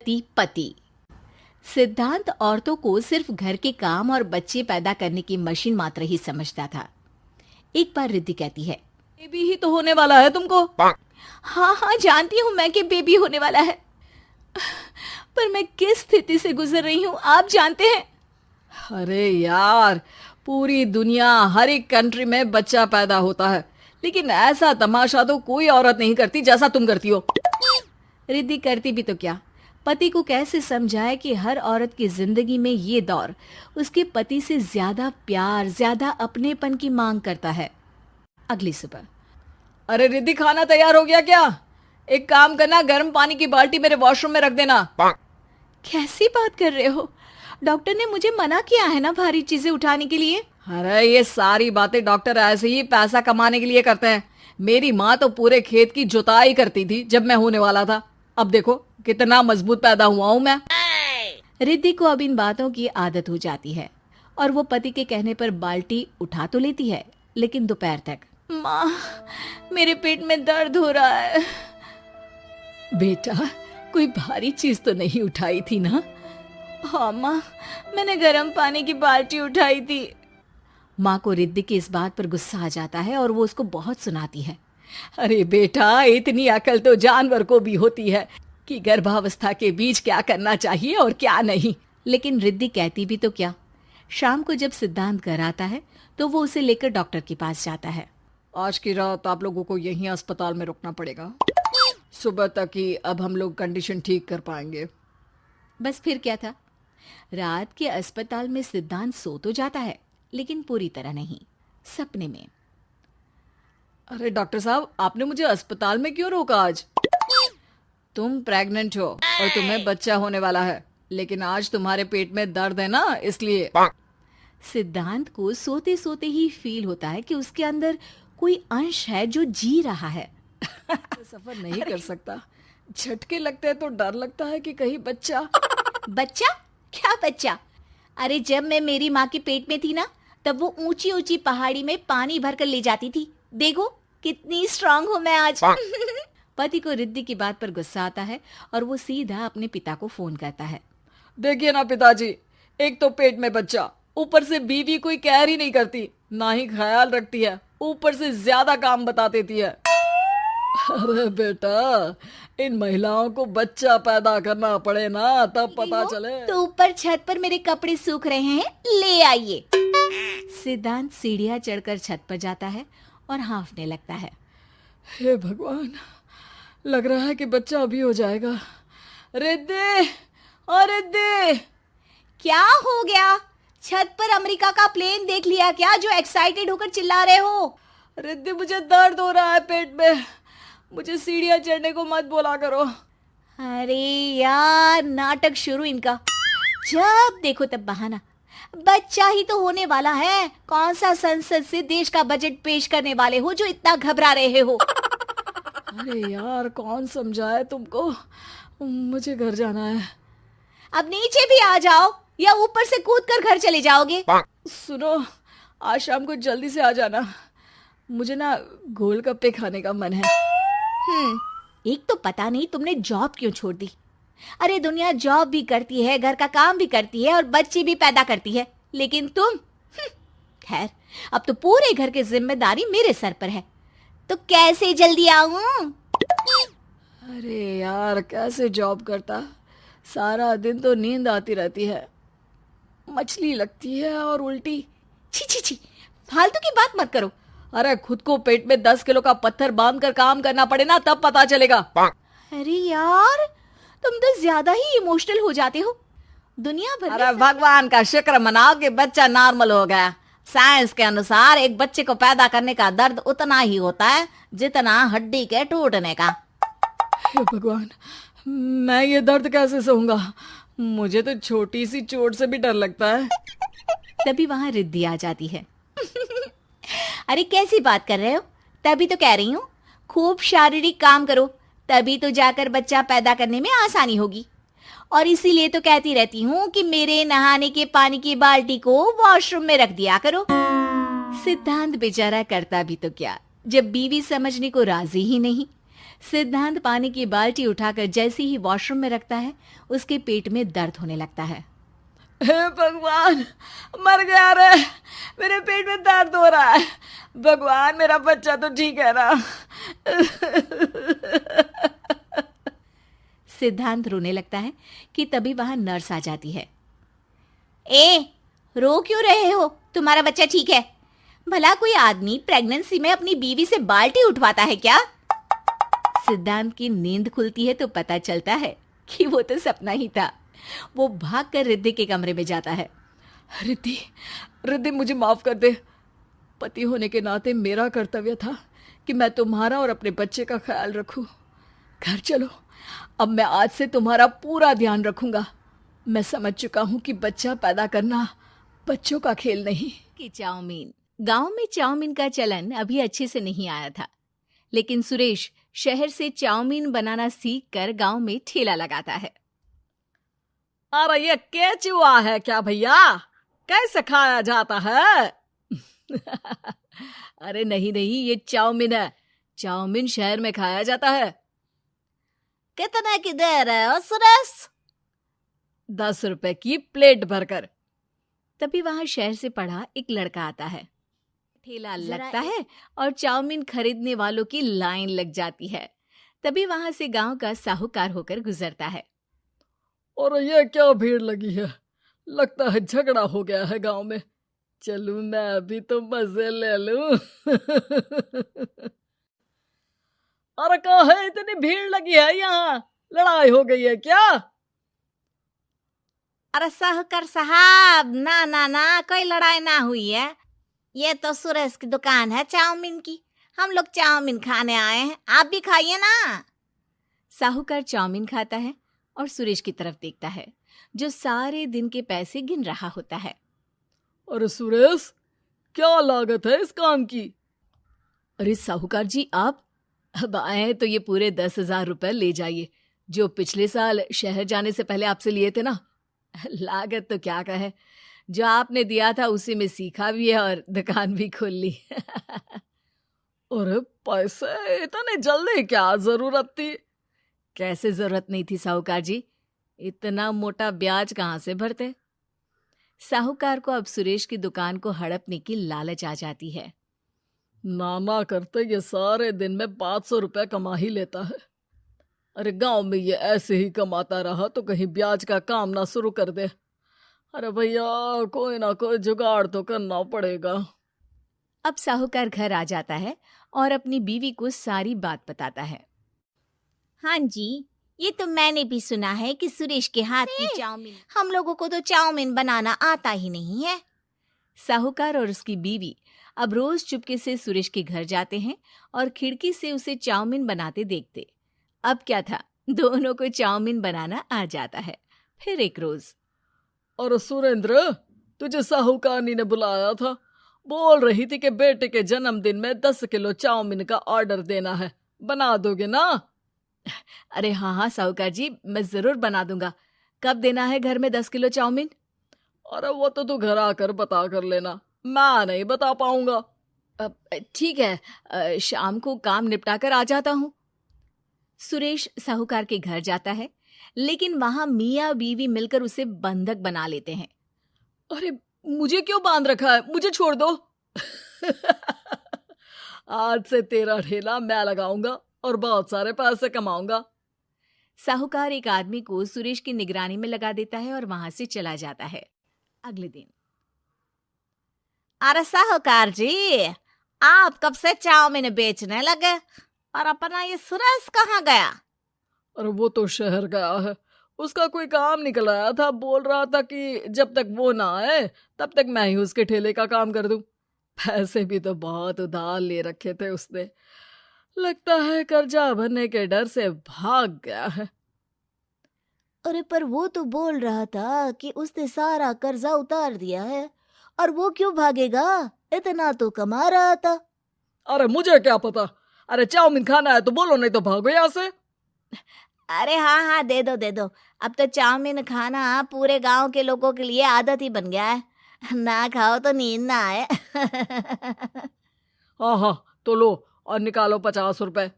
शक्ति पति। सिद्धांत औरतों को सिर्फ घर के काम और बच्चे पैदा करने की मशीन मात्र ही समझता था। एक बार रिद्धि कहती है, बेबी ही तो होने वाला है तुमको। हाँ हाँ जानती हूँ मैं कि बेबी होने वाला है, पर मैं किस स्थिति से गुजर रही हूँ आप जानते हैं। अरे यार, पूरी दुनिया हर एक कंट्री में बच्चा पैदा होता है, लेकिन ऐसा तमाशा तो कोई औरत नहीं करती जैसा तुम करती हो। रिद्धि करती भी तो क्या, पति को कैसे समझाए कि हर औरत की जिंदगी में ये दौर उसके पति से ज्यादा प्यार, ज्यादा अपनेपन की मांग करता है। अगली सुबह, अरे रिद्धि, खाना तैयार हो गया क्या? एक काम करना, गर्म पानी की बाल्टी मेरे वॉशरूम में रख देना। कैसी बात कर रहे हो? डॉक्टर ने मुझे मना किया है ना भारी चीजें उठाने के लिए। अरे ये सारी बातें डॉक्टर ऐसे ही पैसा कमाने के लिए करते हैं। मेरी माँ तो पूरे खेत की जुताई करती थी जब मैं होने वाला था। अब देखो कितना मजबूत पैदा हुआ हूँ मैं। रिद्धि को अब इन बातों की आदत हो जाती है और वो पति के कहने पर बाल्टी उठा तो लेती है, लेकिन दोपहर तक। माँ, मेरे पेट में दर्द हो रहा है। बेटा, कोई भारी चीज तो नहीं उठाई थी ना? हाँ माँ, मैंने गर्म पानी की बाल्टी उठाई थी। माँ को रिद्धि की इस बात पर गुस्सा आ जाता है और वो उसको बहुत सुनाती है। अरे बेटा, इतनी अकल तो जानवर को भी होती है कि गर्भावस्था के बीच क्या करना चाहिए और क्या नहीं। लेकिन रिद्धि कहती भी तो क्या। शाम को जब सिद्धांत घर आता है तो वो उसे लेकर डॉक्टर के पास जाता है। आज की रात आप लोगों को यहीं अस्पताल में रुकना पड़ेगा, सुबह तक ही अब हम लोग कंडीशन ठीक कर पाएंगे। बस फिर क्या था, रात के अस्पताल में सिद्धांत सो तो जाता है, लेकिन पूरी तरह नहीं, सपने में। अरे डॉक्टर साहब, आपने मुझे अस्पताल में क्यों रोका आज? तुम प्रेग्नेंट हो और तुम्हें बच्चा होने वाला है, लेकिन आज तुम्हारे पेट में दर्द है ना, इसलिए। सिद्धांत को सोते सोते ही फील होता है कि उसके अंदर कोई अंश है जो जी रहा है। सफर नहीं कर सकता, झटके लगते हैं तो डर लगता है कि कहीं बच्चा। बच्चा? क्या बच्चा? अरे जब मैं मेरी माँ के पेट में थी ना, तब वो ऊंची ऊंची पहाड़ी में पानी भरकर ले जाती थी। देखो कितनी स्ट्रांग हूँ मैं आज। पति को रिद्धि की बात पर गुस्सा आता है और वो सीधा अपने पिता को फोन करता है। देखिए ना पिताजी, एक तो पेट में बच्चा, ऊपर से बीवी कोई केयर ही नहीं करती, ना ही ख्याल रखती है, ऊपर से ज्यादा काम बता देती है। अरे बेटा, इन महिलाओं को बच्चा पैदा करना पड़े ना, तब पता चले। तो ऊपर छत पर मेरे कपड़े सूख रहे हैं, ले आइए। सिद्धांत सीढ़ियां चढ़कर छत पर जाता है और हांफने लगता है। हे भगवान, लग रहा है कि बच्चा अभी हो जाएगा। रिद्धि, ओ रिद्धि। क्या हो गया? छत पर अमेरिका का प्लेन देख लिया क्या जो एक्साइटेड होकर चिल्ला रहे हो? रिद्धि, मुझे दर्द हो रहा है पेट में, मुझे सीढ़ियां चढ़ने को मत बोला करो। अरे यार, नाटक शुरू इनका, जब देखो तब बहाना। बच्चा ही तो होने वाला है, कौन सा संसद से देश का बजट पेश करने वाले हो जो इतना घबरा रहे हो? अरे यार, कौन समझाए तुमको, मुझे घर जाना है। अब नीचे भी आ जाओ या ऊपर से कूदकर घर चले जाओगे? सुनो, आज शाम को जल्दी से आ जाना, मुझे ना गोलगप्पे खाने का मन है। एक तो पता नहीं तुमने जॉब क्यों छोड़ दी। अरे दुनिया जॉब भी करती है, घर का काम भी करती है और बच्चे भी पैदा करती है, लेकिन तुम। खैर, अब तो पूरे घर की जिम्मेदारी मेरे सर पर है, तो कैसे जल्दी आऊं? अरे यार, कैसे जॉब करता, सारा दिन तो नींद आती रहती है, मछली लगती है और उल्टी। छी छी छी, फालतू की बात मत करो। अरे खुद को पेट में 10 किलो का पत्थर बांध कर काम करना पड़े ना, तब पता चलेगा। अरे यार, तुम तो ज्यादा ही इमोशनल हो जाते हो। दुनिया भर। अरे भगवान का शुक्र मनाओ कि बच्चा नॉर्मल हो गया। साइंस के अनुसार एक बच्चे को पैदा करने का दर्द उतना ही होता है जितना हड्डी के टूटने का। हे भगवान, मैं ये दर्द कैसे सहूंगा, मुझे तो छोटी सी चोट से भी डर लगता है। तभी वहां रिद्धि आ जाती है। अरे कैसी बात कर रहे हो? तभी तो कह रही हूँ, खूब शारीरिक काम करो, तभी तो जाकर बच्चा पैदा करने में आसानी होगी। और इसीलिए तो कहती रहती हूँ कि मेरे नहाने के पानी की बाल्टी को वॉशरूम में रख दिया करो। सिद्धांत बेचारा करता भी तो क्या, जब बीवी समझने को राजी ही नहीं, सिद्धांत पानी की बाल्टी उठाकर जैसे ही वॉशरूम में रखता है, उसके पेट में दर्द होने लगता है। हे भगवान, मर गया रे, मेरे पेट में दर्द हो रहा है। भगवान, मेरा बच्चा तो ठीक है ना? सिद्धांत रोने लगता है कि तभी वहां नर्स आ जाती है। ए, रो क्यों रहे हो? तुम्हारा बच्चा ठीक है। भला कोई आदमी प्रेगनेंसी में अपनी बीवी से बाल्टी उठवाता है क्या? सिद्धांत की नींद खुलती है तो पता चलता है कि वो तो सपना ही था। वो भागकर रिद्धि के कमरे में जाता है। रिद्धि, रिद्धि, मुझे माफ कर दे। पति होने के नाते मेरा कर्तव्य था कि मैं तुम्हारा और अपने बच्चे का ख्याल रखूं। घर चलो, अब मैं आज से तुम्हारा पूरा ध्यान रखूंगा। मैं समझ चुका हूं कि बच्चा पैदा करना बच्चों का खेल नहीं। कि चाउमीन, गांव में चाउमीन का चलन अभी अच्छे से नहीं आया था, लेकिन सुरेश शहर से चाउमीन बनाना सीखकर गांव में ठेला लगाता है। अरे ये केचुआ है क्या भैया? कैसे खाया जाता है? अरे नहीं नहीं, ये चाउमीन है। चाउमीन शहर में खाया जाता है। कितने की दे रहे हो सुरेश? 10 रुपए की प्लेट भरकर। तभी वहां शहर से पढ़ा एक लड़का आता है। ठेला लगता है और चाउमीन खरीदने वालों की लाइन लग जाती है। तभी वहां से गांव का साहूकार होकर गुजरता है। और ये क्या भीड़ लगी है? लगता है झगड़ा हो गया है गांव में। चलूं मैं अभी तो मजे ले लूं। अरे कहाँ है? इतनी भीड़ लगी है यहाँ, लड़ाई हो गई है क्या? अरे साहूकार साहब, ना ना ना, कोई लड़ाई ना हुई है। ये तो सुरेश की दुकान है चाउमीन की। हम लोग चाउमीन खाने आए हैं, आप भी खाइए ना। साहूकार चाउमीन खाता है और सुरेश की तरफ देखता है, जो सारे दिन के पैसे गिन रहा होता है। अरे सुरेश, क्या लागत है इस काम की? अरे साहूकार जी, आप अब आए हैं तो ये पूरे 10,000 रुपए ले जाइए, जो पिछले साल शहर जाने से पहले आपसे लिए थे ना। लागत तो क्या कहे, जो आपने दिया था उसी में सीखा भी है और दुकान भी खोल ली। अरे पैसे इतने जल्दी क्या जरूरत थी? कैसे जरूरत नहीं थी साहूकार जी, इतना मोटा ब्याज कहाँ से भरते? साहूकार को अब सुरेश की दुकान को हड़पने की लालच आ जाती है। नाना करते ये सारे दिन में 500 रुपए कमा ही लेता है। अरे गांव में ये ऐसे ही कमाता रहा तो कहीं ब्याज का काम ना शुरू कर दे। अरे भैया, कोई ना कोई जुगाड़ तो करना पड़ेगा। अब साहूकार घर आ जाता है और अपनी बीवी को सारी बात बताता है। हाँ जी, ये तो मैंने भी सुना है कि सुरेश के हाथ की चाउमीन, हम लोगों को तो चाउमीन बनाना आता ही नहीं है। साहूकार और उसकी बीवी अब रोज चुपके से सुरेश के घर जाते हैं और खिड़की से उसे चाउमीन बनाते देखते। अब क्या था, दोनों को चाउमीन बनाना आ जाता है। फिर एक रोज, और सुरेंद्र, तुझे साहूकारनी ने बुलाया था। बोल रही थी कि बेटे के जन्मदिन में 10 किलो चाउमीन का ऑर्डर देना है, बना दोगे ना? अरे हाँ हाँ साहूकार जी, मैं जरूर बना दूंगा। कब देना है घर में 10 किलो चाउमीन? अरे वो तो तू घर आकर बता कर लेना, मैं नहीं बता पाऊंगा। ठीक है, शाम को काम निपटा कर आ जाता हूँ। सुरेश साहूकार के घर जाता है, लेकिन वहां मियाँ बीवी मिलकर उसे बंधक बना लेते हैं। अरे मुझे क्यों बांध रखा है? मुझे छोड़ दो। आज से तेरा ठेला मैं लगाऊंगा और बहुत सारे पैसे कमाऊंगा। साहूकार एक आदमी को सुरेश की निगरानी में लगा देता है और वहां से चला जाता है। अगले दिन, अरे साहूकार जी, आप कब से चाउमीन बेचने लगे और अपना ये सुरेश कहाँ गया? अरे वो तो शहर गया है, उसका कोई काम निकल आया था। बोल रहा था कि जब तक वो ना आए तब तक मैं ही उसके ठेले का काम कर दूं। पैसे भी तो बहुत उधार ले रखे थे उसने। लगता है कर्जा भरने के डर से भाग गया है। अरे पर वो तो बोल रहा था कि उसने सारा कर्जा उतार दिया है, और वो क्यों भागेगा? इतना तो कमा रहा था। अरे मुझे क्या पता। अरे चाउमीन खाना है तो बोलो, नहीं तो भागो यहाँ से। अरे हाँ हाँ, दे दो दे दो। अब तो चाउमीन खाना पूरे गांव के लोगों के लिए आदत ही बन गया है। ना खाओ तो नींद ना आए। हाँ हाँ, तो लो और निकालो 50 रुपए।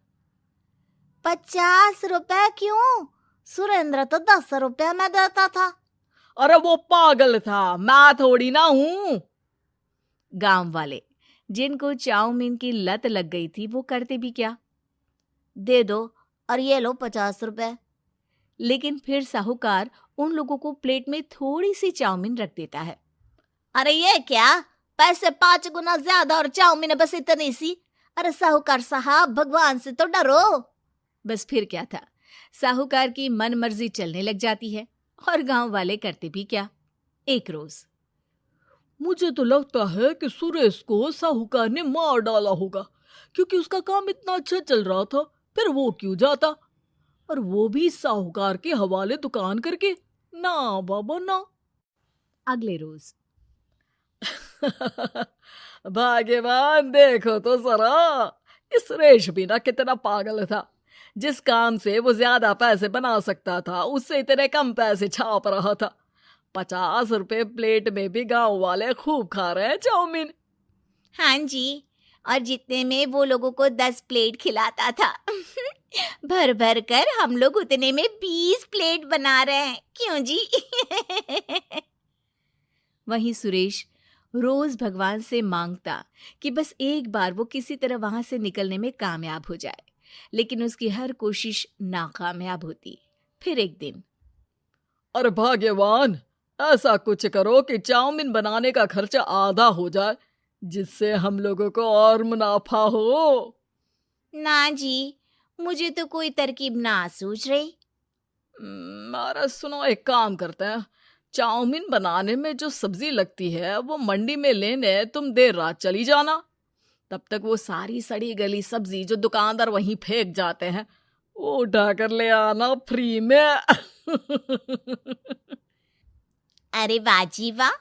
50 रुपए क्यों? सुरेंद्र तो 10 रुपए में देता था। अरे वो पागल था, मैं थोड़ी ना हूँ। गांव वाले जिनको चाउमीन की लत लग गई थी वो करते भी क्या, दे दो और ये लो 50 रुपए। लेकिन फिर साहूकार उन लोगों को प्लेट में थोड़ी सी चाउमीन रख देता है। अरे ये क्या, पैसे 5 गुना ज्यादा और चाउमीन बस इतनी सी। अरे साहूकार साहब, भगवान से तो डरो। बस फिर क्या था, साहूकार की मन मर्जी चलने लग जाती है और गांव वाले करते भी क्या। एक रोज मुझे तो लगता है कि सुरेश को साहूकार ने मार डाला होगा, क्योंकि उसका काम इतना अच्छा चल रहा था, फिर वो क्यों जाता, और वो भी साहूकार के हवाले दुकान करके। ना बाबा ना। अगले रोज भाग्यवान, देखो तो जरा, इस सुरेश भी ना कितना पागल था। जिस काम से वो ज्यादा पैसे बना सकता था उससे इतने कम पैसे छाप रहा था। 50 रुपए प्लेट में भी गांव वाले खूब खा रहे हैं चाउमीन। हाँ जी, और जितने में वो लोगों को 10 प्लेट खिलाता था भर भर कर हम लोग उतने में 20 प्लेट बना रहे हैं। क्यों जी? वहीं सुरेश रोज भगवान से मांगता कि बस एक बार वो किसी तरह वहां से निकलने में कामयाब हो जाए, लेकिन उसकी हर कोशिश नाकामयाब होती। फिर एक दिन, अरे भाग्यवान, ऐसा कुछ करो कि चाउमीन बनाने का खर्चा आधा हो जाए, जिससे हम लोगों को और मुनाफा हो। ना जी, मुझे तो कोई तरकीब ना सूझ रही। अरे सुनो, एक काम करते हैं, चाउमीन बनाने में जो सब्जी लगती है वो मंडी में लेने तुम देर रात चली जाना। तब तक वो सारी सड़ी गली सब्जी जो दुकानदार वहीं फेंक जाते हैं वो उठा कर ले आना फ्री में। अरे वाह जी वाह,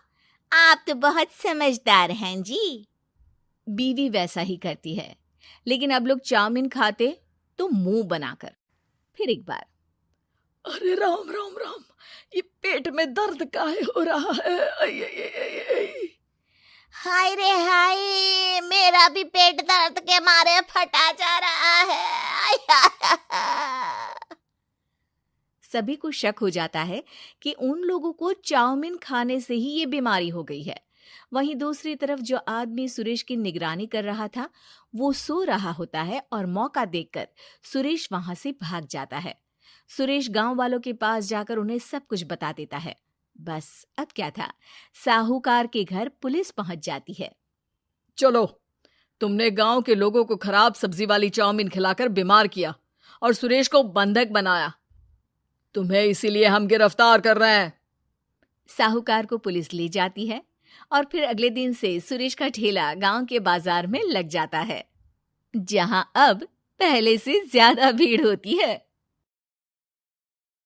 आप तो बहुत समझदार हैं जी। बीवी वैसा ही करती है, लेकिन अब लोग चाउमीन खाते तो मुंह बनाकर। फिर एक बार, अरे राम राम राम, ये पेट में दर्द काहे हो रहा है? आई, आई, आई, आई, आई। हाय रे हाय, मेरा भी पेट दर्द के मारे फटा जा रहा है। सभी को शक हो जाता है कि उन लोगों को चाउमीन खाने से ही ये बीमारी हो गई है। वहीं दूसरी तरफ जो आदमी सुरेश की निगरानी कर रहा था वो सो रहा होता है और मौका देखकर सुरेश वहां से भाग जाता है। सुरेश गांव वालों के पास जाकर उन्हें सब कुछ बता देता है। बस अब क्या था, साहूकार के घर पुलिस पहुंच जाती है। चलो, तुमने गांव के लोगों को खराब सब्जी वाली चाउमीन खिलाकर बीमार किया और सुरेश को बंधक बनाया। तुम्हें इसीलिए हम गिरफ्तार कर रहे हैं। साहूकार को पुलिस ले जाती है और फिर अगले दिन से सुरेश का ठेला गांव के बाजार में लग जाता है, जहां अब पहले से ज्यादा भीड़ होती है।